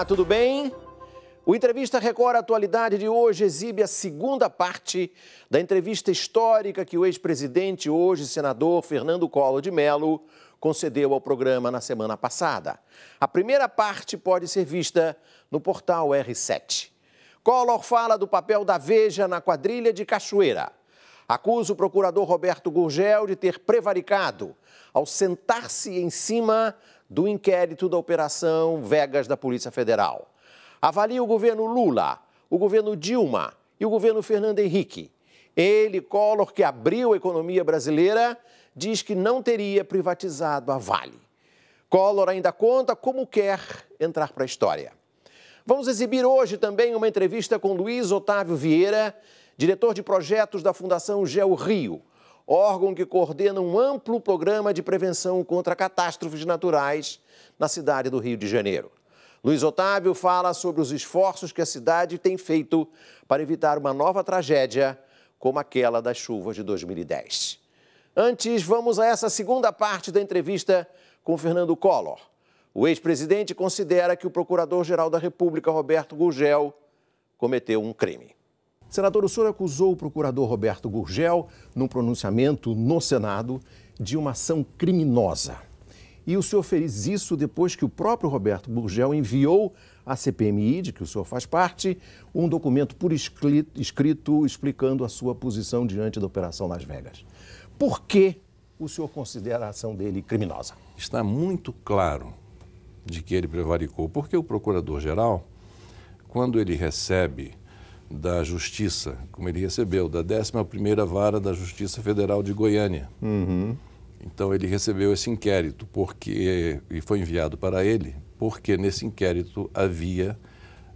Olá, tudo bem? O Entrevista Record Atualidade de hoje exibe a segunda parte da entrevista histórica que o ex-presidente, hoje senador Fernando Collor de Mello, concedeu ao programa na semana passada. A primeira parte pode ser vista no portal R7. Collor fala do papel da Veja na quadrilha de Cachoeira. Acusa o procurador Roberto Gurgel de ter prevaricado ao sentar-se em cima do inquérito da Operação Vegas da Polícia Federal. Avalia o governo Lula, o governo Dilma e o governo Fernando Henrique. Ele, Collor, que abriu a economia brasileira, diz que não teria privatizado a Vale. Collor ainda conta como quer entrar para a história. Vamos exibir hoje também uma entrevista com Luiz Otávio Vieira, diretor de projetos da Fundação GeoRio, órgão que coordena um amplo programa de prevenção contra catástrofes naturais na cidade do Rio de Janeiro. Luiz Otávio fala sobre os esforços que a cidade tem feito para evitar uma nova tragédia como aquela das chuvas de 2010. Antes, vamos a essa segunda parte da entrevista com Fernando Collor. O ex-presidente considera que o Procurador-Geral da República, Roberto Gurgel, cometeu um crime. Senador, o senhor acusou o procurador Roberto Gurgel, num pronunciamento no Senado, de uma ação criminosa. E o senhor fez isso depois que o próprio Roberto Gurgel enviou à CPMI, de que o senhor faz parte, um documento por escrito explicando a sua posição diante da Operação Las Vegas. Por que o senhor considera a ação dele criminosa? Está muito claro de que ele prevaricou, porque o procurador-geral, quando ele recebe da Justiça, como ele recebeu, da 11ª Vara da Justiça Federal de Goiânia, então ele recebeu esse inquérito e foi enviado para ele porque nesse inquérito havia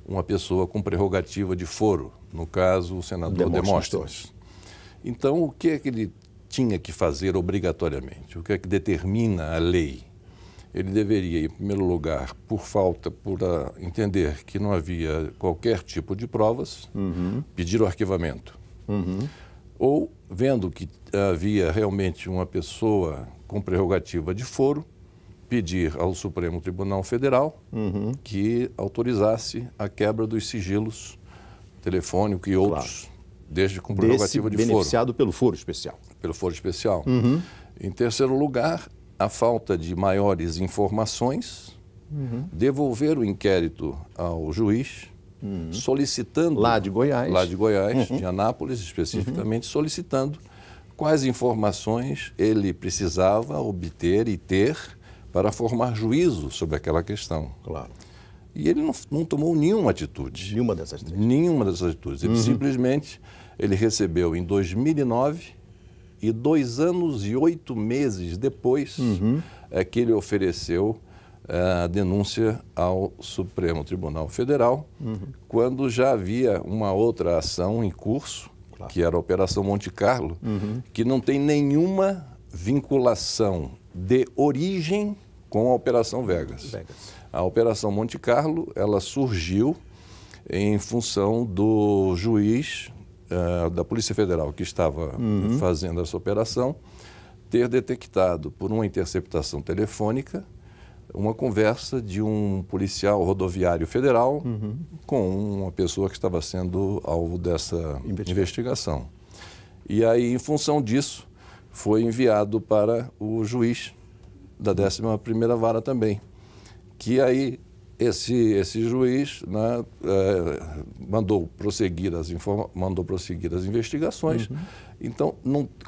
uma pessoa com prerrogativa de foro, no caso o senador Demóstenes. Então o que é que ele tinha que fazer obrigatoriamente? O que é que determina a lei? Ele deveria, em primeiro lugar, por entender que não havia qualquer tipo de provas, pedir o arquivamento. Ou, vendo que havia realmente uma pessoa com prerrogativa de foro, pedir ao Supremo Tribunal Federal que autorizasse a quebra dos sigilos telefônico e outros, desde com prerrogativa de foro. Beneficiado pelo foro especial. Pelo foro especial. Em terceiro lugar, a falta de maiores informações, devolver o inquérito ao juiz, solicitando... Lá de Goiás. De Anápolis especificamente, solicitando quais informações ele precisava obter e ter para formar juízo sobre aquela questão. Claro. E ele não tomou nenhuma atitude. Nenhuma dessas três. Nenhuma dessas atitudes. Ele simplesmente, ele recebeu em 2009 e 2 anos e 8 meses depois é que ele ofereceu a denúncia ao Supremo Tribunal Federal, quando já havia uma outra ação em curso, que era a Operação Monte Carlo, que não tem nenhuma vinculação de origem com a Operação Vegas. A Operação Monte Carlo, ela surgiu em função do juiz da Polícia Federal que estava fazendo essa operação, ter detectado por uma interceptação telefônica uma conversa de um policial rodoviário federal com uma pessoa que estava sendo alvo dessa investigação. E aí, em função disso, foi enviado para o juiz da 11ª Vara também, que aí esse juiz, né, mandou prosseguir as investigações. Então,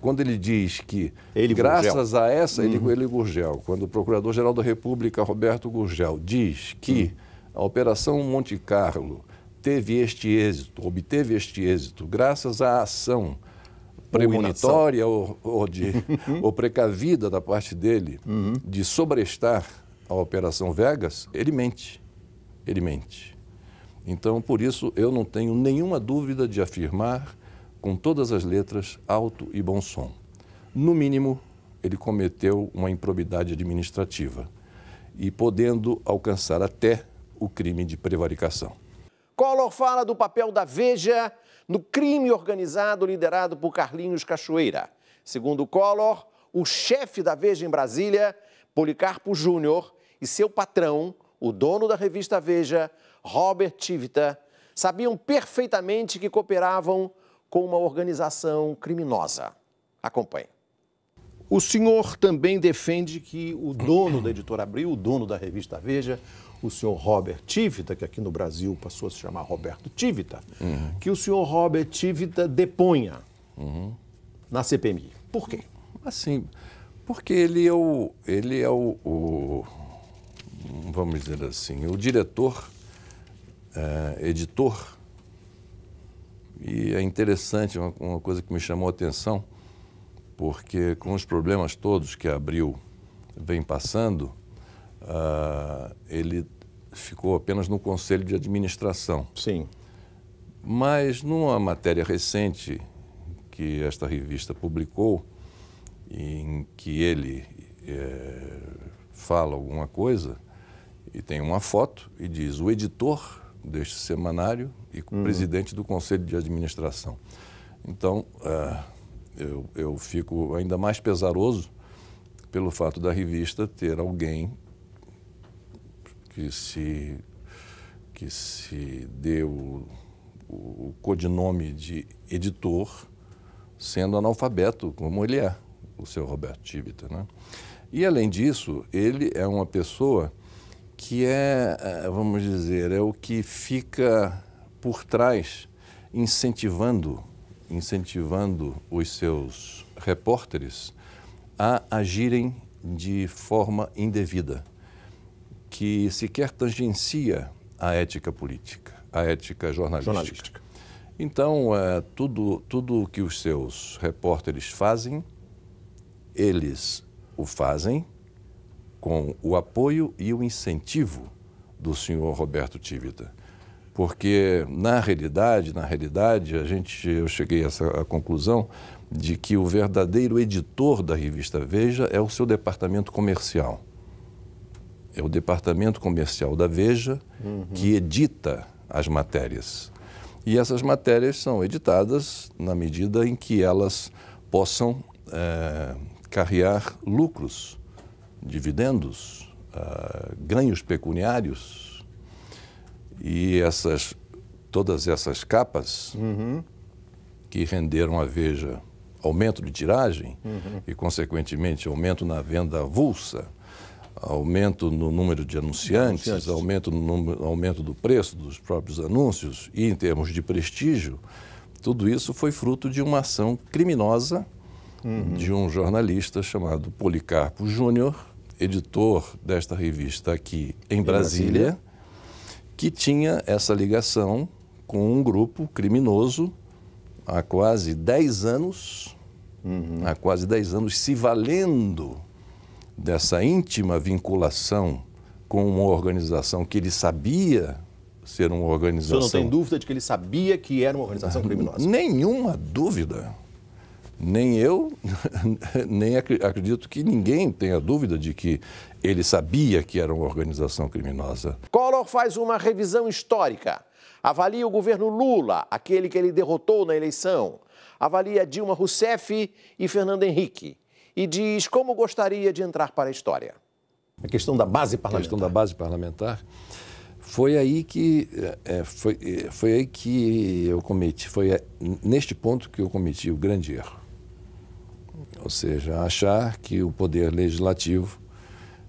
quando ele diz que, graças a essa, ele Gurgel, quando o Procurador-Geral da República, Roberto Gurgel, diz que a Operação Monte Carlo obteve este êxito, graças à ação premonitória ou precavida da parte dele de sobrestar a Operação Vegas, ele mente. Ele mente. Então, por isso, eu não tenho nenhuma dúvida de afirmar, com todas as letras, alto e bom som. No mínimo, ele cometeu uma improbidade administrativa e podendo alcançar até o crime de prevaricação. Collor fala do papel da Veja no crime organizado liderado por Carlinhos Cachoeira. Segundo Collor, o chefe da Veja em Brasília, Policarpo Júnior, e seu patrão, o dono da revista Veja, Robert Tivita sabiam perfeitamente que cooperavam com uma organização criminosa. Acompanhe. O senhor também defende que o dono da Editora Abril, o dono da revista Veja, o senhor Robert Tivita, que aqui no Brasil passou a se chamar Roberto Tivita, que o senhor Robert Tivita deponha na CPMI. Por quê? Assim, porque ele é o vamos dizer assim, o diretor, editor. E é interessante, uma coisa que me chamou a atenção, porque com os problemas todos que a Abril vem passando, ele ficou apenas no Conselho de Administração. Sim. Mas numa matéria recente que esta revista publicou, em que ele fala alguma coisa, e tem uma foto, e diz o editor deste semanário e presidente do Conselho de Administração. Então, eu fico ainda mais pesaroso pelo fato da revista ter alguém que se deu o codinome de editor, sendo analfabeto, como ele é, o seu Roberto Tivita, né? E, além disso, ele é uma pessoa que vamos dizer, é o que fica por trás, incentivando os seus repórteres a agirem de forma indevida, que sequer tangencia a ética política, a ética jornalística. Então, tudo o que os seus repórteres fazem, eles o fazem com o apoio e o incentivo do senhor Roberto Tivita. Porque, na realidade, eu cheguei a essa conclusão de que o verdadeiro editor da revista Veja é o seu departamento comercial. É o departamento comercial da Veja que edita as matérias. E essas matérias são editadas na medida em que elas possam carrear lucros, dividendos, ganhos pecuniários. E todas essas capas que renderam à Veja aumento de tiragem e, consequentemente, aumento na venda avulsa, aumento no número de anunciantes, aumento do preço dos próprios anúncios e, em termos de prestígio, tudo isso foi fruto de uma ação criminosa de um jornalista chamado Policarpo Júnior, editor desta revista aqui em Brasília, que tinha essa ligação com um grupo criminoso há quase 10 anos, se valendo dessa íntima vinculação com uma organização que ele sabia ser uma organização... O senhor não tem dúvida de que ele sabia que era uma organização criminosa? Nenhuma dúvida. Nem eu, nem acredito que ninguém tenha dúvida de que ele sabia que era uma organização criminosa. Collor faz uma revisão histórica. Avalia o governo Lula, aquele que ele derrotou na eleição. Avalia Dilma Rousseff e Fernando Henrique. E diz como gostaria de entrar para a história. A questão da base parlamentar. A questão da base parlamentar. Foi aí que eu cometi, neste ponto que eu cometi o grande erro. Ou seja, achar que o poder legislativo,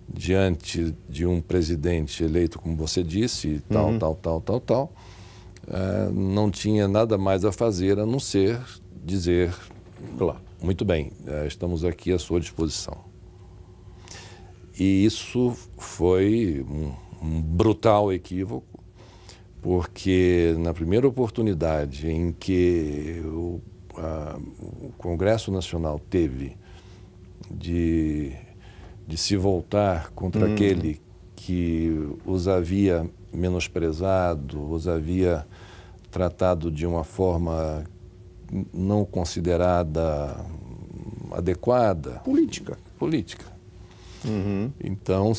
diante de um presidente eleito, como você disse, tal, não tinha nada mais a fazer a não ser dizer, claro, muito bem, estamos aqui à sua disposição. E isso foi um brutal equívoco, porque na primeira oportunidade em que o Congresso Nacional teve de se voltar contra aquele que os havia menosprezado, os havia tratado de uma forma não considerada adequada. Política. Então,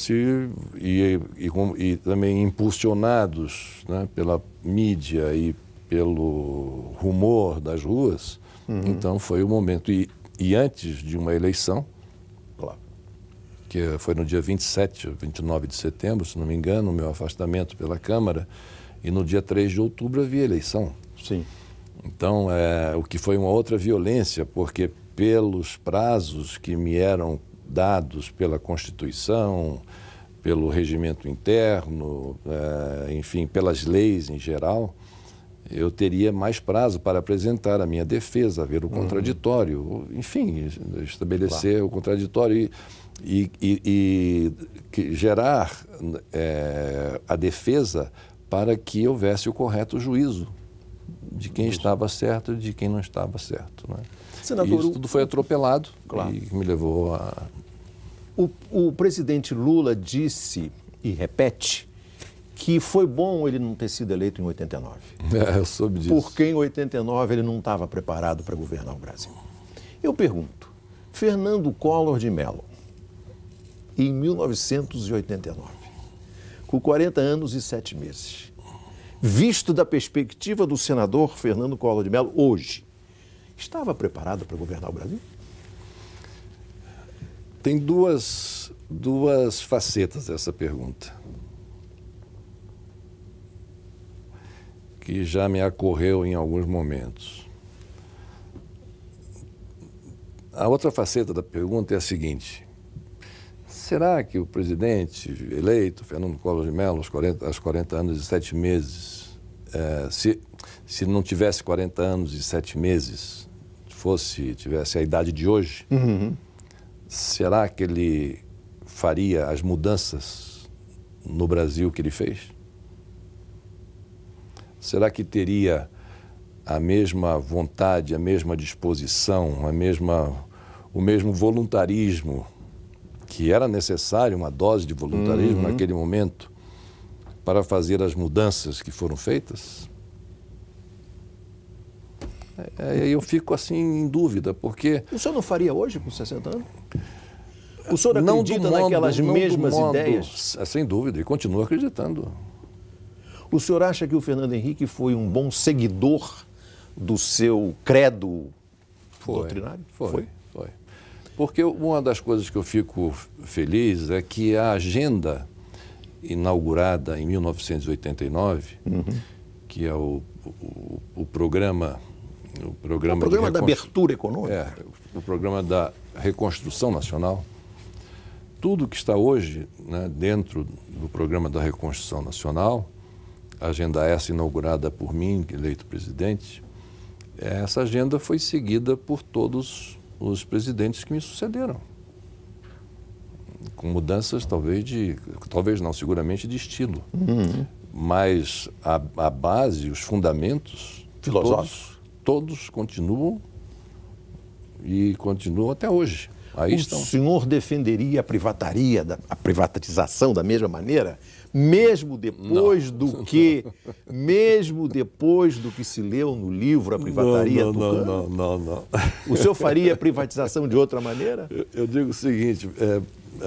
e também impulsionados, né, pela mídia e pelo rumor das ruas, então foi o momento. E antes de uma eleição, claro, que foi no dia 27, 29 de setembro, se não me engano, o meu afastamento pela Câmara, e no dia 3 de outubro havia eleição. Sim. Então, o que foi uma outra violência, porque pelos prazos que me eram dados pela Constituição, pelo regimento interno, enfim, pelas leis em geral, eu teria mais prazo para apresentar a minha defesa, ver o contraditório, enfim, estabelecer o contraditório e gerar a defesa para que houvesse o correto juízo de quem estava certo e de quem não estava certo. Né? Senador, isso tudo foi atropelado e me levou a... O presidente Lula disse e repete que foi bom ele não ter sido eleito em 89. Eu soube disso. Porque em 89 ele não estava preparado para governar o Brasil. Eu pergunto, Fernando Collor de Mello, em 1989, com 40 anos e 7 meses, visto da perspectiva do senador Fernando Collor de Mello hoje, estava preparado para governar o Brasil? Tem duas facetas essa pergunta, que já me ocorreu em alguns momentos. A outra faceta da pergunta é a seguinte: será que o presidente eleito, Fernando Collor de Mello, aos 40 anos e 7 meses, se não tivesse 40 anos e 7 meses, tivesse a idade de hoje, será que ele faria as mudanças no Brasil que ele fez? Será que teria a mesma vontade, a mesma disposição, o mesmo voluntarismo, que era necessário, uma dose de voluntarismo naquele momento, para fazer as mudanças que foram feitas? Eu fico assim em dúvida, porque... O senhor não faria hoje, com 60 anos? O senhor acredita naquelas mesmas ideias? Sem dúvida, e continuo acreditando. O senhor acha que o Fernando Henrique foi um bom seguidor do seu credo doutrinário? Foi. Porque uma das coisas que eu fico feliz é que a agenda inaugurada em 1989, que é o programa da abertura econômica. O programa da reconstrução nacional, tudo que está hoje, né, dentro do programa da reconstrução nacional, a agenda essa inaugurada por mim, eleito presidente, essa agenda foi seguida por todos os presidentes que me sucederam, com mudanças seguramente de estilo, mas a base, os fundamentos filosóficos, todos continuam e continuam até hoje. Aí estão. O senhor defenderia a privatização da mesma maneira? Mesmo depois do que se leu no livro A Privataria Tucano? Não. O senhor faria a privatização de outra maneira? Eu digo o seguinte,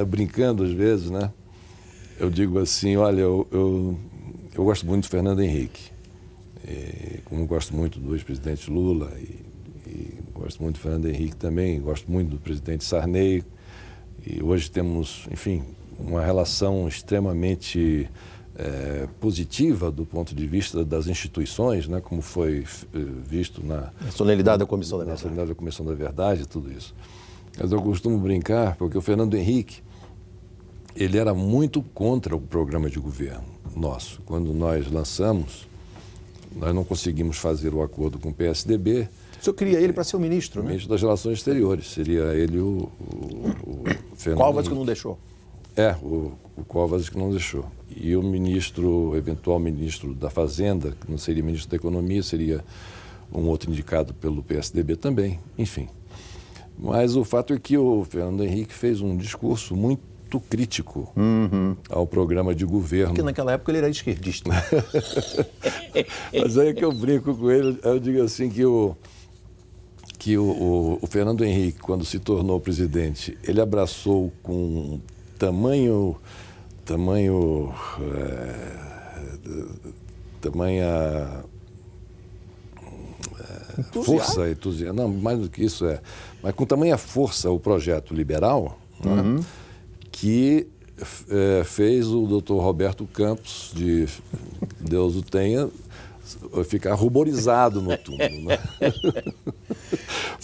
brincando às vezes, né? Eu digo assim, olha, eu gosto muito do Fernando Henrique, como gosto muito do ex-presidente Lula e gosto muito do Fernando Henrique também, gosto muito do presidente Sarney, e hoje temos, enfim, uma relação extremamente positiva do ponto de vista das instituições, né, como foi visto na solenidade da Comissão da Verdade. Na Verdade. solenidade da Comissão da Verdade, tudo isso. Mas eu costumo brincar, porque o Fernando Henrique, ele era muito contra o programa de governo nosso. Quando nós lançamos, nós não conseguimos fazer o acordo com o PSDB. O senhor queria ele para ser o ministro, né? Ministro das Relações Exteriores. Seria ele o Fernando Covas Henrique. que não deixou. O Covas que não deixou. E o eventual ministro da Fazenda, que não seria ministro da Economia, seria um outro indicado pelo PSDB também. Enfim. Mas o fato é que o Fernando Henrique fez um discurso muito crítico ao programa de governo. Porque naquela época ele era esquerdista. Mas aí que eu brinco com ele, eu digo assim que o Fernando Henrique, quando se tornou presidente, ele abraçou com tamanha força, entusiasmo, não, mais do que isso mas com tamanha força o projeto liberal, né, que fez o doutor Roberto Campos, de Deus o tenha, ficar ruborizado no túmulo. Né?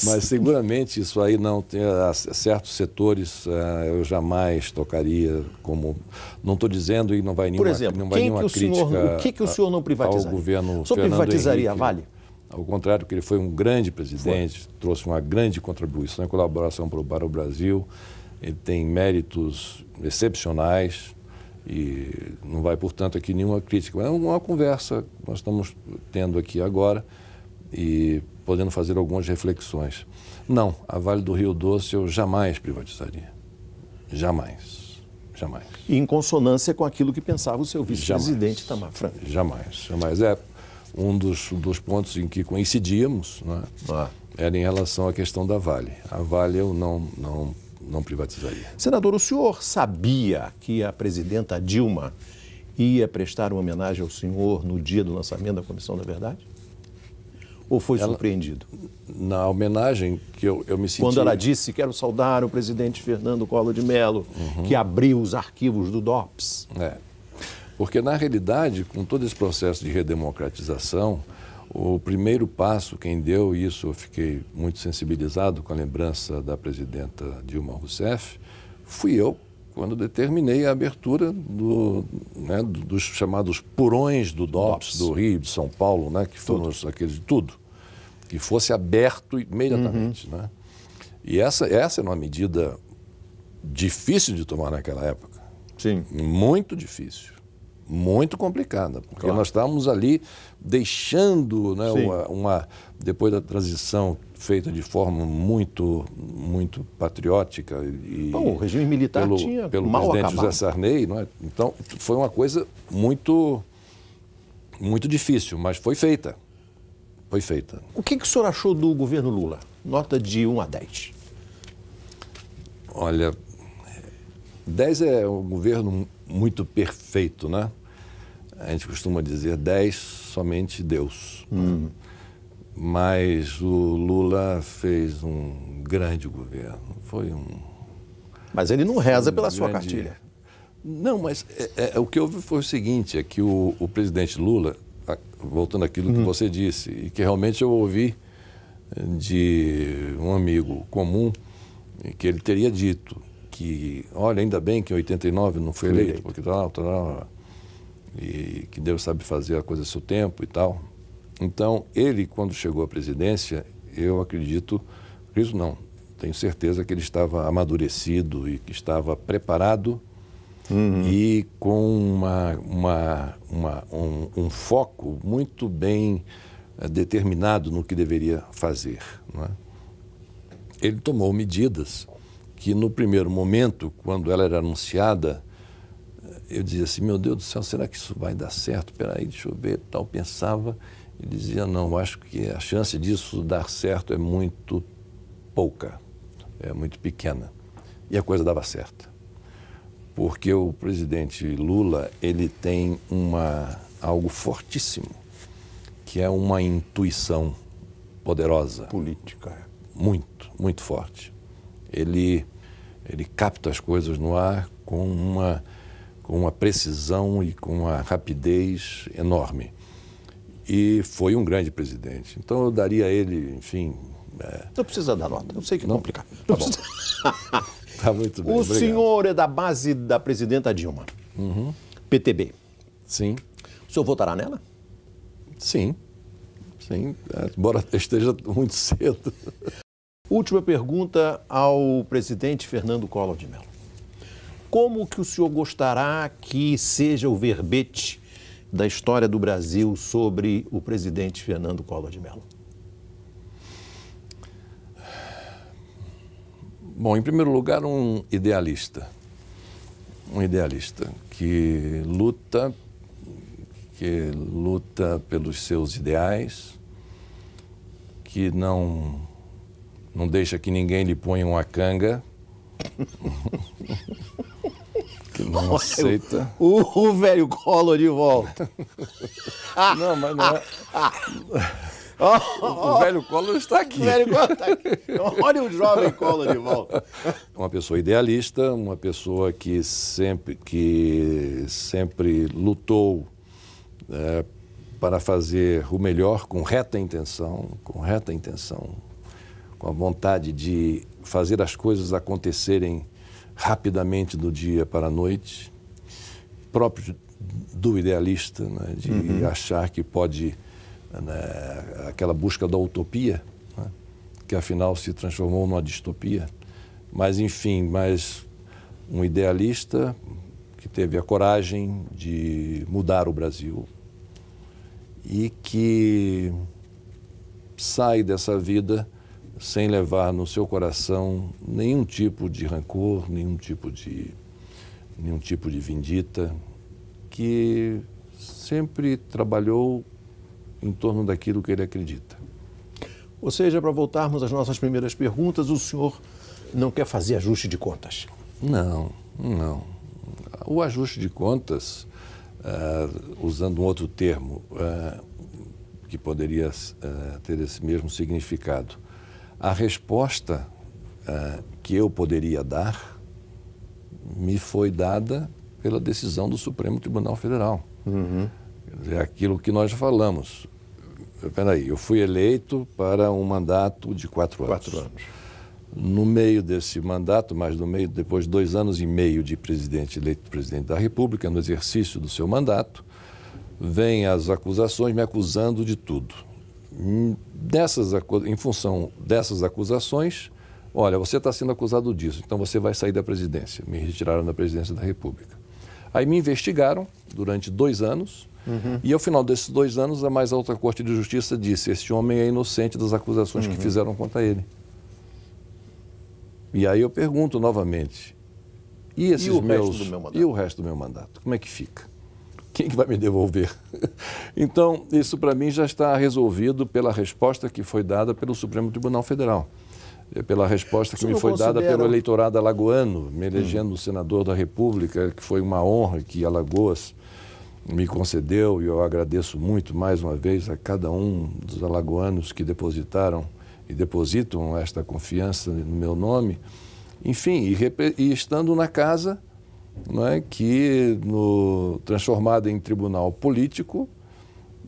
Mas seguramente isso aí não tem certos setores eu jamais tocaria como. Não estou dizendo e não vai nenhuma, por exemplo, não vai nenhuma crítica. O que o senhor não privatizaria? Ao governo o senhor Fernando privatizaria Henrique. a Vale? Ao contrário, que ele foi um grande presidente, trouxe uma grande contribuição e colaboração para o Brasil. Ele tem méritos excepcionais e não vai, portanto, aqui nenhuma crítica. É uma conversa que nós estamos tendo aqui agora e podendo fazer algumas reflexões. Não, a Vale do Rio Doce eu jamais privatizaria. Jamais. Jamais. E em consonância com aquilo que pensava o seu vice-presidente Itamar Franco. Jamais. Jamais. É um dos pontos em que coincidíamos, né, era em relação à questão da Vale. A Vale eu não privatizaria. Senador, o senhor sabia que a presidenta Dilma ia prestar uma homenagem ao senhor no dia do lançamento da Comissão da Verdade? Ou foi surpreendido? Na homenagem que eu me senti... Quando ela disse, quero saudar o presidente Fernando Collor de Mello, que abriu os arquivos do DOPS. Porque, na realidade, com todo esse processo de redemocratização, o primeiro passo, quem deu isso, eu fiquei muito sensibilizado com a lembrança da presidenta Dilma Rousseff, fui eu, quando determinei a abertura dos chamados porões do DOPS, do Rio, de São Paulo, né, que foram aqueles de tudo, que fosse aberto imediatamente. Né? E essa era uma medida difícil de tomar naquela época. Sim. Muito difícil. Muito complicada, porque nós estávamos ali deixando, né, depois da transição feita de forma muito patriótica e o regime militar tinha pelo mal presidente acabado. José Sarney, não é? Então foi uma coisa muito difícil, mas foi feita. Foi feita. O que o senhor achou do governo Lula? Nota de 1 a 10. Olha, 10 é um governo muito perfeito, né? A gente costuma dizer 10 somente Deus. Mas o Lula fez um grande governo. Mas ele não reza pela sua cartilha. Não, mas o que houve foi o seguinte, é que o presidente Lula, voltando àquilo que você disse, e que realmente eu ouvi de um amigo comum, que ele teria dito que, olha, ainda bem que em 89 não foi eleito, porque e que Deus sabe fazer a coisa a seu tempo e tal. Então, ele, quando chegou à presidência, eu acredito não, tenho certeza que ele estava amadurecido e que estava preparado e com um foco muito bem determinado no que deveria fazer. Não é? Ele tomou medidas que, no primeiro momento, quando ela era anunciada, eu dizia assim, meu Deus do céu, será que isso vai dar certo? Espera aí, deixa eu ver, tal. Pensava e dizia, não, acho que a chance disso dar certo é muito pouca, é muito pequena. E a coisa dava certo. Porque o presidente Lula, ele tem algo fortíssimo, que é uma intuição poderosa. Política. Muito, muito forte. Ele capta as coisas no ar com uma precisão e com uma rapidez enorme. E foi um grande presidente. Então eu daria a ele, enfim... Não precisa dar nota, eu sei que é complicado. Tá bom. Tá muito bem, obrigado. Senhor é da base da presidenta Dilma. PTB. Sim. O senhor votará nela? Sim. Sim, embora esteja muito cedo. Última pergunta ao presidente Fernando Collor de Mello. Como que o senhor gostará que seja o verbete da história do Brasil sobre o presidente Fernando Collor de Mello? Bom, em primeiro lugar, um idealista que luta pelos seus ideais, que não deixa que ninguém lhe ponha uma canga, que não aceita. O velho Collor de volta. Não, mas não é... O velho Collor está aqui. O velho Collor está aqui. Olha o jovem Collor de volta. Uma pessoa idealista, uma pessoa que sempre lutou para fazer o melhor com reta intenção, com a vontade de fazer as coisas acontecerem rapidamente do dia para a noite, próprio do idealista, né, de achar que pode, né, aquela busca da utopia, né, que afinal se transformou numa distopia, mas enfim, um idealista que teve a coragem de mudar o Brasil e que sai dessa vida sem levar no seu coração nenhum tipo de rancor, nenhum tipo de vindita, que sempre trabalhou em torno daquilo que ele acredita. Ou seja, para voltarmos às nossas primeiras perguntas, o senhor não quer fazer ajuste de contas? Não. O ajuste de contas, usando um outro termo que poderia ter esse mesmo significado, a resposta que eu poderia dar me foi dada pela decisão do Supremo Tribunal Federal. Quer dizer, aquilo que nós falamos. Espera aí, eu fui eleito para um mandato de 4 anos. 4 anos. No meio desse mandato, depois de 2 anos e meio de eleito presidente da República, no exercício do seu mandato, vêm as acusações me acusando de tudo. Em função dessas acusações, olha, você está sendo acusado disso, então você vai sair da presidência. Me retiraram da presidência da República. Aí me investigaram durante 2 anos e ao final desses 2 anos a mais alta Corte de Justiça disse: este homem é inocente das acusações que fizeram contra ele. E aí eu pergunto novamente, e o resto do meu mandato? Como é que fica? Quem que vai me devolver? Então, isso para mim já está resolvido pela resposta que foi dada pelo Supremo Tribunal Federal. Pela resposta que me foi dada pelo eleitorado alagoano, me elegendo senador da República, que foi uma honra que Alagoas me concedeu, e eu agradeço muito mais uma vez a cada um dos alagoanos que depositaram e depositam esta confiança no meu nome. Enfim, e estando na casa, não é, que transformada em tribunal político,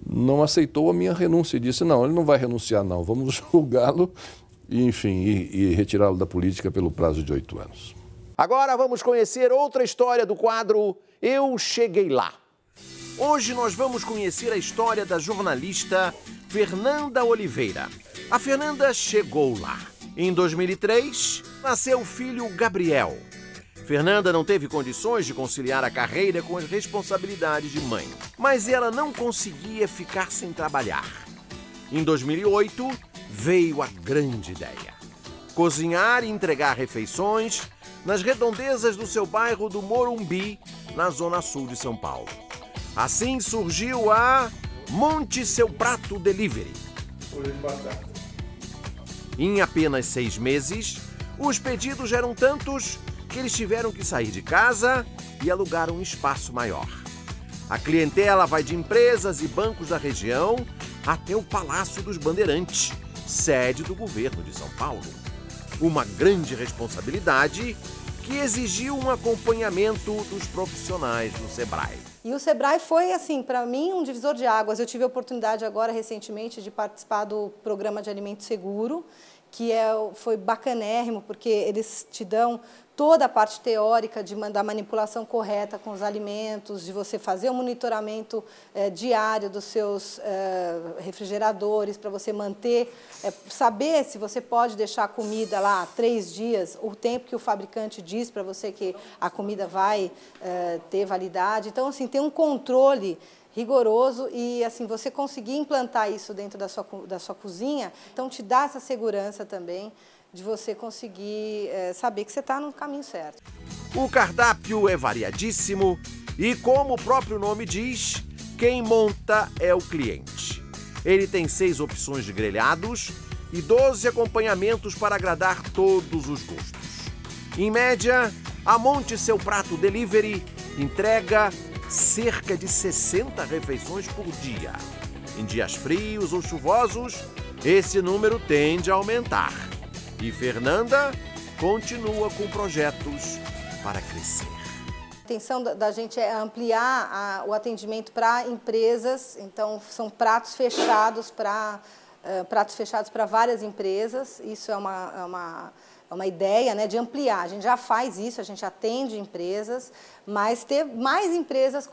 não aceitou a minha renúncia e disse: não, ele não vai renunciar não, vamos julgá-lo e, enfim, e retirá-lo da política pelo prazo de 8 anos. Agora vamos conhecer outra história do quadro Eu Cheguei Lá. Hoje nós vamos conhecer a história da jornalista Fernanda Oliveira. A Fernanda chegou lá. Em 2003, nasceu o filho Gabriel. Fernanda não teve condições de conciliar a carreira com as responsabilidades de mãe, mas ela não conseguia ficar sem trabalhar. Em 2008, veio a grande ideia: cozinhar e entregar refeições nas redondezas do seu bairro do Morumbi, na zona sul de São Paulo. Assim surgiu a Monte Seu Prato Delivery. Em apenas 6 meses, os pedidos eram tantos que eles tiveram que sair de casa e alugar um espaço maior. A clientela vai de empresas e bancos da região até o Palácio dos Bandeirantes, sede do governo de São Paulo. Uma grande responsabilidade que exigiu um acompanhamento dos profissionais do Sebrae. E o Sebrae foi, assim, para mim, um divisor de águas. Eu tive a oportunidade agora, recentemente, de participar do programa de alimento seguro, que foi bacanérrimo, porque eles te dão toda a parte teórica da manipulação correta com os alimentos, de você fazer um monitoramento diário dos seus refrigeradores, para você manter, saber se você pode deixar a comida lá 3 dias, o tempo que o fabricante diz para você que a comida vai ter validade. Então, assim, tem um controle rigoroso e, assim, você conseguir implantar isso dentro da sua cozinha, então te dá essa segurança também de você conseguir saber que você está no caminho certo. O cardápio é variadíssimo e, como o próprio nome diz, quem monta é o cliente. Ele tem 6 opções de grelhados e 12 acompanhamentos para agradar todos os gostos. Em média, a Monte Seu Prato Delivery entrega cerca de 60 refeições por dia. Em dias frios ou chuvosos, esse número tende a aumentar. E Fernanda continua com projetos para crescer. A intenção da gente é ampliar o atendimento para empresas, então são pratos fechados para várias empresas. Isso é uma ideia, né, de ampliar. A gente já faz isso, a gente atende empresas, mas ter mais empresas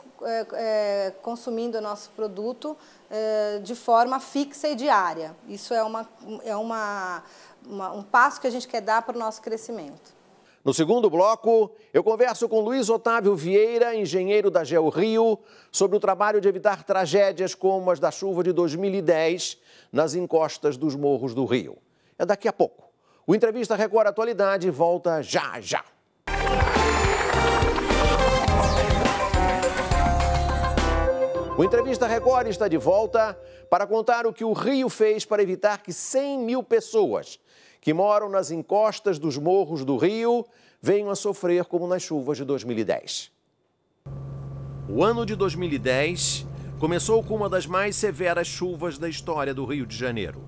consumindo o nosso produto de forma fixa e diária. Isso é um passo que a gente quer dar para o nosso crescimento. No segundo bloco, eu converso com Luiz Otávio Vieira, engenheiro da GeoRio, sobre o trabalho de evitar tragédias como as da chuva de 2010 nas encostas dos morros do Rio. É daqui a pouco. O Entrevista Record Atualidade volta já, já. O Entrevista Record está de volta para contar o que o Rio fez para evitar que 100 mil pessoas que moram nas encostas dos morros do Rio venham a sofrer como nas chuvas de 2010. O ano de 2010 começou com uma das mais severas chuvas da história do Rio de Janeiro.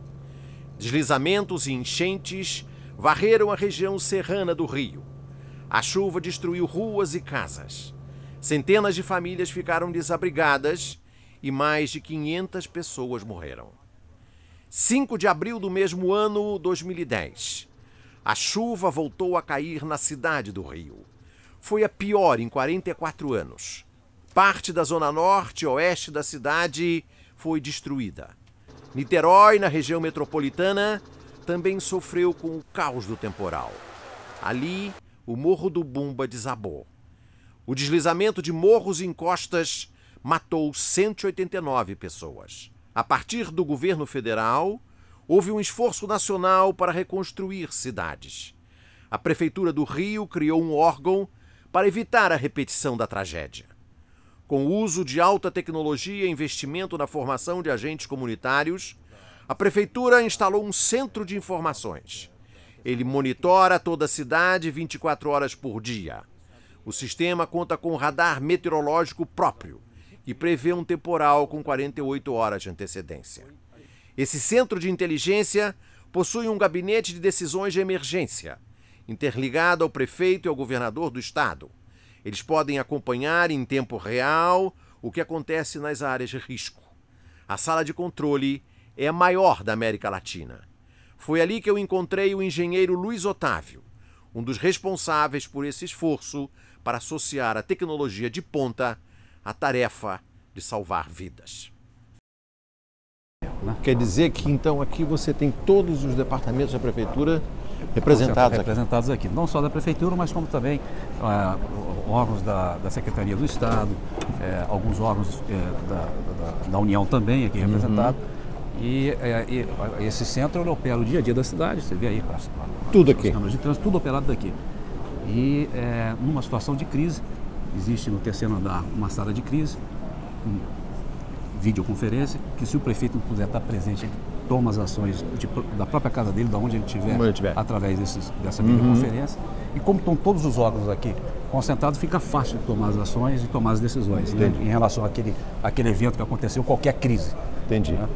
Deslizamentos e enchentes varreram a região serrana do Rio. A chuva destruiu ruas e casas. Centenas de famílias ficaram desabrigadas e mais de 500 pessoas morreram. 5 de abril do mesmo ano, 2010. A chuva voltou a cair na cidade do Rio. Foi a pior em 44 anos. Parte da zona norte e oeste da cidade foi destruída. Niterói, na região metropolitana, também sofreu com o caos do temporal. Ali, o Morro do Bumba desabou. O deslizamento de morros e encostas matou 189 pessoas. A partir do governo federal, houve um esforço nacional para reconstruir cidades. A Prefeitura do Rio criou um órgão para evitar a repetição da tragédia. Com o uso de alta tecnologia e investimento na formação de agentes comunitários, a Prefeitura instalou um centro de informações. Ele monitora toda a cidade 24 horas por dia. O sistema conta com um radar meteorológico próprio e prevê um temporal com 48 horas de antecedência. Esse centro de inteligência possui um gabinete de decisões de emergência, interligado ao prefeito e ao governador do estado. Eles podem acompanhar em tempo real o que acontece nas áreas de risco. A sala de controle é a maior da América Latina. Foi ali que eu encontrei o engenheiro Luiz Otávio, um dos responsáveis por esse esforço para associar a tecnologia de ponta à tarefa de salvar vidas. Quer dizer que, então, aqui você tem todos os departamentos da Prefeitura representados aqui. Não só da Prefeitura, mas como também órgãos da Secretaria do Estado, alguns órgãos da União também aqui representados. E esse centro ele opera o dia a dia da cidade, você vê aí tudo aqui. As câmaras de trânsito, tudo operado daqui. E numa situação de crise, existe no terceiro andar uma sala de crise, com videoconferência, que se o prefeito não puder estar presente, ele toma as ações da própria casa dele, de onde ele estiver, através dessa videoconferência. E como estão todos os órgãos aqui concentrados, fica fácil de tomar as ações e tomar as decisões, né, em relação àquele evento que aconteceu, qualquer crise. Entendi. Né?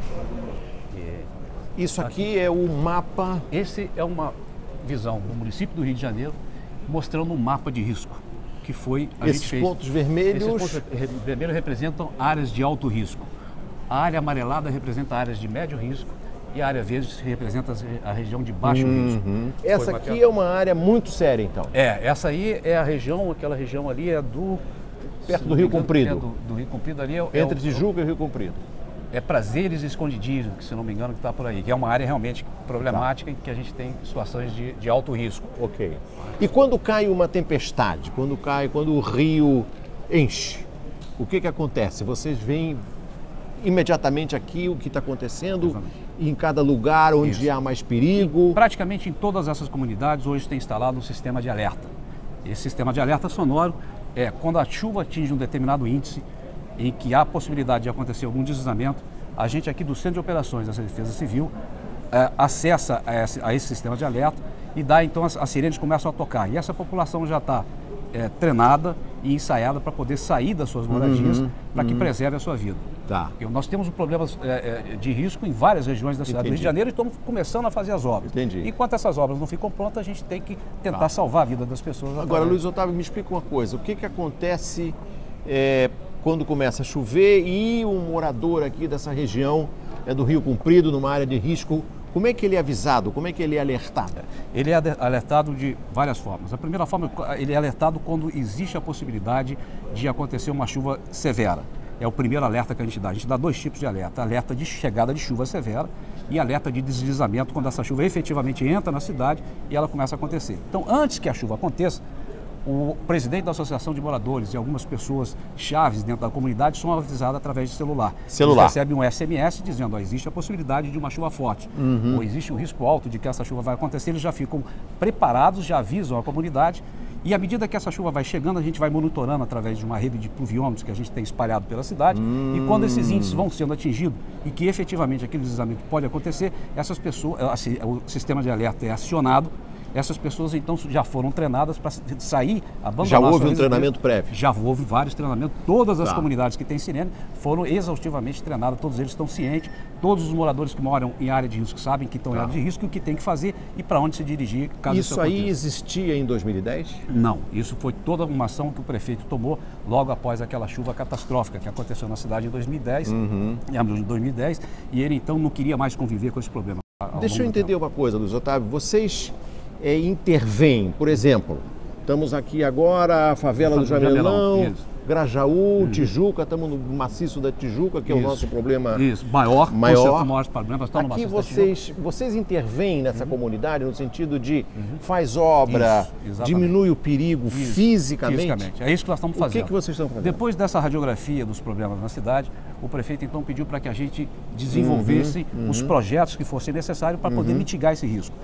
Isso aqui é o mapa... Esse é uma visão do município do Rio de Janeiro, mostrando um mapa de risco, que foi... Esses pontos vermelhos... Esses pontos vermelhos representam áreas de alto risco. A área amarelada representa áreas de médio risco e a área verde representa a região de baixo risco. Essa aqui é uma área muito séria, então? Essa aí é a região, aquela região ali é perto do Rio Comprido. Do Rio Comprido ali entre Tijuca e Rio Comprido. É Prazeres Escondidinhos, que se não me engano que está por aí, que é uma área realmente problemática em que a gente tem situações de alto risco. Ok. E quando cai uma tempestade, quando o rio enche, o que acontece? Vocês veem imediatamente aqui o que está acontecendo, em cada lugar onde há mais perigo? Praticamente em todas essas comunidades hoje tem instalado um sistema de alerta. Esse sistema de alerta sonoro é quando a chuva atinge um determinado índice em que há possibilidade de acontecer algum deslizamento, a gente aqui do Centro de Operações da Defesa Civil acessa a esse sistema de alerta e dá então as sirenes começam a tocar. E essa população já está treinada e ensaiada para poder sair das suas moradias, para que preserve a sua vida. Tá. Nós temos problemas de risco em várias regiões da cidade do Rio de Janeiro e estamos começando a fazer as obras. Entendi. Enquanto essas obras não ficam prontas, a gente tem que tentar salvar a vida das pessoas. Agora, Luiz Otávio, me explica uma coisa. O que acontece quando começa a chover e um morador aqui dessa região do Rio Comprido, numa área de risco, como é que ele é avisado? Como é que ele é alertado? Ele é alertado de várias formas. A primeira forma, ele é alertado quando existe a possibilidade de acontecer uma chuva severa. É o primeiro alerta que a gente dá. A gente dá 2 tipos de alerta. Alerta de chegada de chuva severa e alerta de deslizamento, quando essa chuva efetivamente entra na cidade e ela começa a acontecer. Então, antes que a chuva aconteça, o presidente da Associação de Moradores e algumas pessoas chaves dentro da comunidade são avisadas através de celular. Eles recebem um SMS dizendo, existe a possibilidade de uma chuva forte, ou existe um risco alto de que essa chuva vai acontecer. Eles já ficam preparados, já avisam a comunidade. E à medida que essa chuva vai chegando, a gente vai monitorando através de uma rede de pluviômetros que a gente tem espalhado pela cidade. E quando esses índices vão sendo atingidos e que efetivamente aquele deslizamento pode acontecer, essas pessoas, o sistema de alerta é acionado. Essas pessoas, então, já foram treinadas para sair, abandonar. Já houve um treinamento prévio? Já houve vários treinamentos. Todas as comunidades que têm sirene foram exaustivamente treinadas. Todos eles estão cientes. Todos os moradores que moram em área de risco sabem que estão em área de risco e o que tem que fazer e para onde se dirigir caso isso aconteça. Isso aí existia em 2010? Não. Isso foi toda uma ação que o prefeito tomou logo após aquela chuva catastrófica que aconteceu na cidade em 2010, em abril de 2010, e ele, então, não queria mais conviver com esse problema. Deixa eu entender uma coisa, Luiz Otávio. Vocês intervêm, por exemplo, estamos aqui agora, a favela do Jamelão, Grajaú, Tijuca, estamos no maciço da Tijuca, que é o nosso problema maior. Maiores problemas estão no aqui maciço vocês intervêm nessa comunidade no sentido de faz obra, diminui o perigo fisicamente? É isso que nós estamos fazendo. O que vocês estão fazendo? Depois dessa radiografia dos problemas na cidade, o prefeito então pediu para que a gente desenvolvesse os projetos que fossem necessários para poder mitigar esse risco.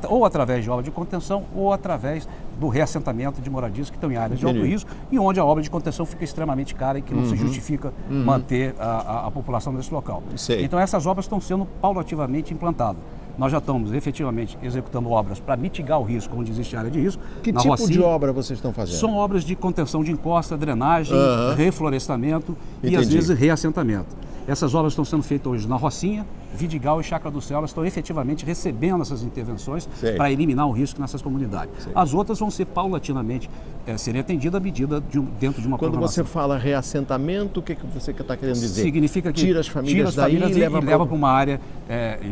Ou através de obra de contenção ou através do reassentamento de moradias que estão em áreas de alto risco e onde a obra de contenção fica extremamente cara e que não se justifica manter a população desse local. Então essas obras estão sendo paulativamente implantadas. Nós já estamos efetivamente executando obras para mitigar o risco onde existe área de risco. Que tipo de obra vocês estão fazendo? São obras de contenção de encosta, drenagem, reflorestamento e às vezes reassentamento. Essas obras estão sendo feitas hoje na Rocinha, Vidigal e Chácara do Céu. Elas estão efetivamente recebendo essas intervenções para eliminar o risco nessas comunidades. As outras vão ser paulatinamente serem atendidas à medida dentro de uma programação. Quando você fala reassentamento, o que você está querendo dizer? Significa que tira as famílias daí e leva para uma área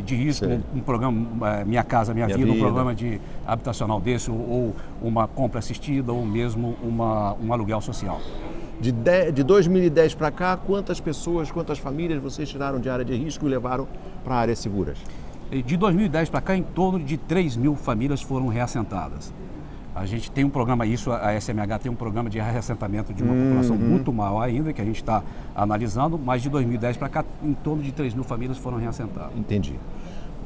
de risco, um programa Minha Casa Minha Vida, um programa de habitacional desse, ou uma compra assistida, ou mesmo um aluguel social. De 2010 para cá, quantas pessoas, quantas famílias vocês tiraram de área de risco e levaram para áreas seguras? De 2010 para cá, em torno de 3.000 famílias foram reassentadas. A gente tem um programa, a SMH tem um programa de reassentamento de uma população muito maior ainda, que a gente está analisando, mas de 2010 para cá, em torno de 3.000 famílias foram reassentadas. Entendi.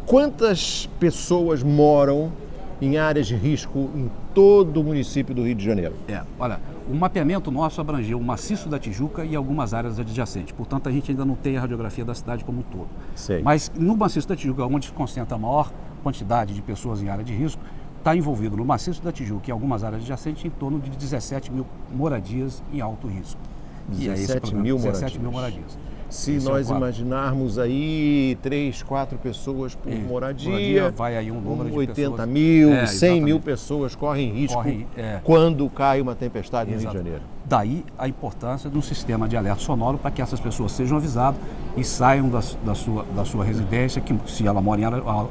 Quantas pessoas moram em áreas de risco em todo o município do Rio de Janeiro? Olha, o mapeamento nosso abrangeu o maciço da Tijuca e algumas áreas adjacentes. Portanto, a gente ainda não tem a radiografia da cidade como um todo. Mas no maciço da Tijuca, onde se concentra a maior quantidade de pessoas em área de risco, está envolvido no maciço da Tijuca e algumas áreas adjacentes em torno de 17 mil moradias em alto risco. 17 mil moradias. Se nós imaginarmos aí 3, 4 pessoas por moradia, vai aí um número de 80 pessoas. mil, 100 mil pessoas correm risco quando cai uma tempestade no Rio de Janeiro. Daí a importância de um sistema de alerta sonoro para que essas pessoas sejam avisadas e saiam da sua residência, que se ela mora em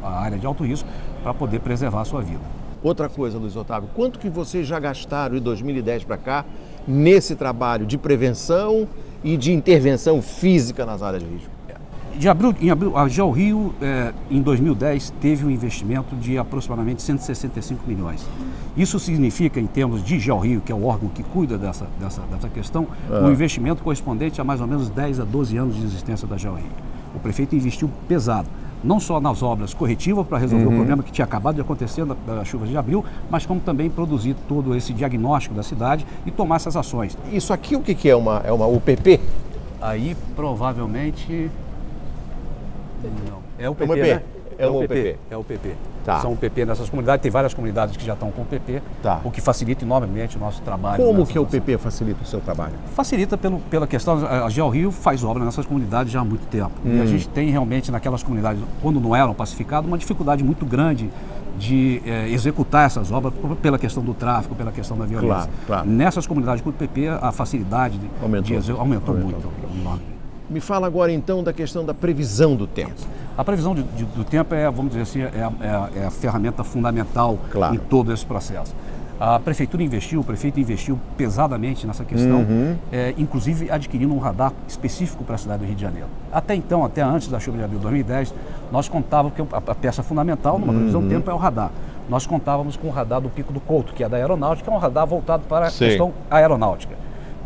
área de alto risco, para poder preservar a sua vida. Outra coisa, Luiz Otávio, quanto que vocês já gastaram de 2010 para cá nesse trabalho de prevenção e de intervenção física nas áreas de risco? A GeoRio, em 2010, teve um investimento de aproximadamente 165 milhões. Isso significa, em termos de GeoRio, que é o órgão que cuida dessa questão, um investimento correspondente a mais ou menos 10 a 12 anos de existência da GeoRio. O prefeito investiu pesado, não só nas obras corretivas para resolver o problema que tinha acabado de acontecer na chuva de abril, mas como também produzir todo esse diagnóstico da cidade e tomar essas ações. Isso aqui o que é? É uma UPP? Aí provavelmente... Não. É o PP, né? É o PP. É o PP. Tá. São o PP nessas comunidades. Tem várias comunidades que já estão com o PP, Tá. o que facilita enormemente o nosso trabalho. Como que o PP facilita o seu trabalho? Facilita pela questão, a GeoRio faz obra nessas comunidades já há muito tempo. E a gente tem realmente naquelas comunidades, quando não eram pacificadas, uma dificuldade muito grande de executar essas obras pela questão do tráfico, pela questão da violência. Claro. Nessas comunidades com o PP, a facilidade aumentou muito. Me fala agora então da questão da previsão do tempo. A previsão do tempo é, vamos dizer assim, é a ferramenta fundamental Claro. em todo esse processo. A prefeitura investiu, o prefeito investiu pesadamente nessa questão, inclusive adquirindo um radar específico para a cidade do Rio de Janeiro. Até então, até antes da chuva de abril de 2010, nós contávamos que a peça fundamental numa previsão do tempo é o radar. Nós contávamos com o radar do Pico do Couto, que é da aeronáutica, é um radar voltado para a questão aeronáutica.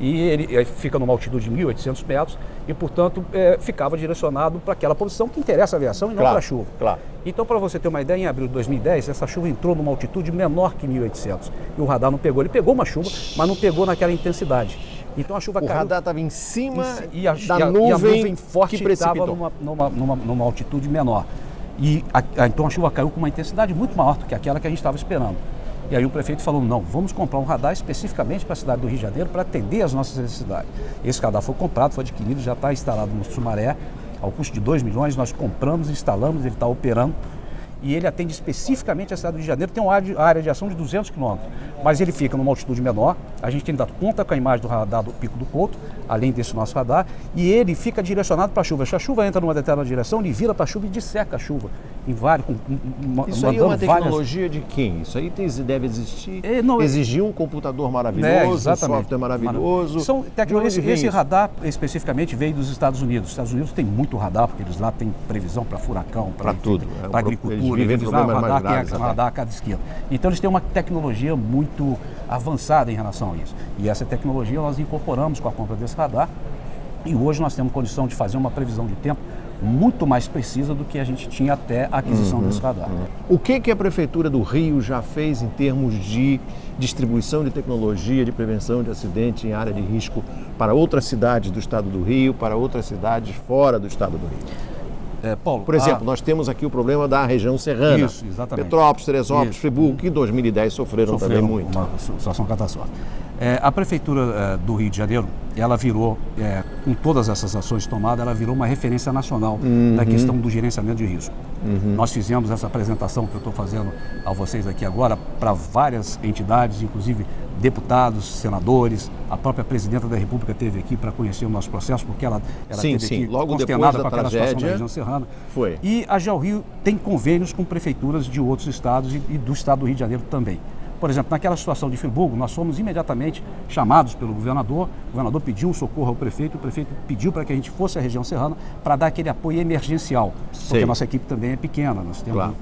E ele fica numa altitude de 1.800 metros e, portanto, ficava direcionado para aquela posição que interessa a aviação e não para a chuva. Claro. Então, para você ter uma ideia, em abril de 2010, essa chuva entrou numa altitude menor que 1.800 e o radar não pegou. Ele pegou uma chuva, mas não pegou naquela intensidade. Então a chuva caiu. O radar estava em cima da nuvem forte que estava numa altitude menor. Então a chuva caiu com uma intensidade muito maior do que aquela que a gente estava esperando. E aí o prefeito falou, não, vamos comprar um radar especificamente para a cidade do Rio de Janeiro para atender as nossas necessidades. Esse radar foi comprado, foi adquirido, já está instalado no Sumaré, ao custo de 2 milhões, nós compramos, instalamos, ele está operando. E ele atende especificamente a cidade do Rio de Janeiro, tem uma área de ação de 200 quilômetros, mas ele fica numa altitude menor, a gente ainda conta com a imagem do radar do Pico do Couto, além desse nosso radar, e ele fica direcionado para a chuva. Se a chuva entra numa determinada direção, ele vira para a chuva e disseca a chuva. Em vários, isso aí é uma tecnologia de quem? Isso aí deve existir, exigir um computador maravilhoso, um software maravilhoso. São tecnologias. Esse radar especificamente veio dos Estados Unidos. Os Estados Unidos tem muito radar, porque eles lá têm previsão para furacão, para tudo, para agricultura. Eles lá, o radar a cada esquina. Então eles têm uma tecnologia muito avançada em relação a isso. E essa tecnologia nós incorporamos com a compra desse radar e hoje nós temos condição de fazer uma previsão de tempo muito mais precisa do que a gente tinha até a aquisição desse radar. O que a Prefeitura do Rio já fez em termos de distribuição de tecnologia de prevenção de acidente em área de risco para outras cidades do estado do Rio, para outras cidades fora do estado do Rio? Paulo, por exemplo, nós temos aqui o problema da região serrana. Isso, exatamente. Petrópolis, Teresópolis, Friburgo, que em 2010 sofreram também muito. Uma situação catastrófica. A Prefeitura do Rio de Janeiro, ela virou, com todas essas ações tomadas, ela virou uma referência nacional na questão do gerenciamento de risco. Nós fizemos essa apresentação que eu estou fazendo a vocês aqui agora para várias entidades, inclusive deputados, senadores, a própria presidenta da República esteve aqui para conhecer o nosso processo, porque ela sim, esteve aqui logo consternada depois da com aquela tragédia, situação da região serrana. Foi. E a GeoRio tem convênios com prefeituras de outros estados e do estado do Rio de Janeiro também. Por exemplo, naquela situação de Friburgo, nós fomos imediatamente chamados pelo governador, o governador pediu um socorro ao prefeito, o prefeito pediu para que a gente fosse à região serrana para dar aquele apoio emergencial, porque a nossa equipe também é pequena, nós temos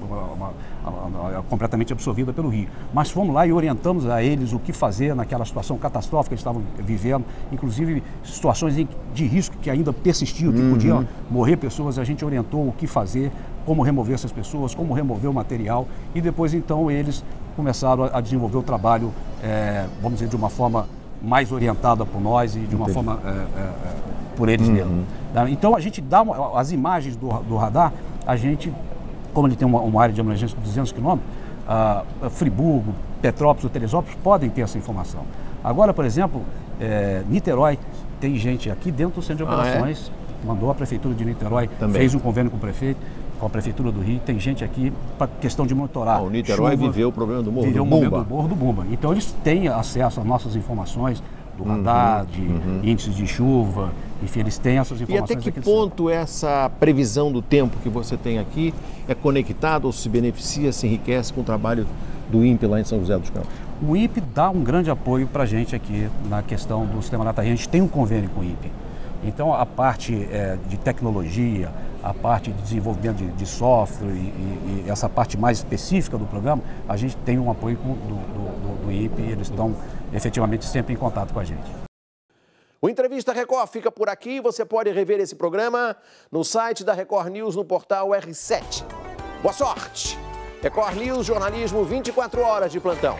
completamente absorvida pelo Rio. Mas fomos lá e orientamos a eles o que fazer naquela situação catastrófica que eles estavam vivendo, inclusive situações de risco que ainda persistiam, que podiam morrer pessoas, a gente orientou o que fazer, como remover essas pessoas, como remover o material e depois então eles começaram a desenvolver o trabalho, vamos dizer, de uma forma mais orientada por nós e de uma forma por eles mesmos. Então a gente dá as imagens do radar, a gente, como ele tem uma área de emergência de 200 quilômetros, Friburgo, Petrópolis ou Teresópolis podem ter essa informação. Agora, por exemplo, Niterói, tem gente aqui dentro do centro de operações, mandou a Prefeitura de Niterói, fez um convênio com o prefeito, com a Prefeitura do Rio, tem gente aqui para questão de monitorar. O Niterói viveu o problema do Morro do Bumba. Viveu o momento do Morro do Bumba. Então eles têm acesso às nossas informações do radar, de índices de chuva, enfim, eles têm essas informações. E até que ponto essa previsão do tempo que você tem aqui é conectada ou se beneficia, se enriquece com o trabalho do INPE lá em São José dos Campos? O INPE dá um grande apoio para a gente aqui na questão do sistema Data Rio. A gente tem um convênio com o INPE. Então a parte de tecnologia, a parte de desenvolvimento de software e essa parte mais específica do programa, a gente tem um apoio do INPE e eles estão efetivamente sempre em contato com a gente. O Entrevista Record fica por aqui. Você pode rever esse programa no site da Record News, no portal R7. Boa sorte! Record News, jornalismo 24 horas de plantão.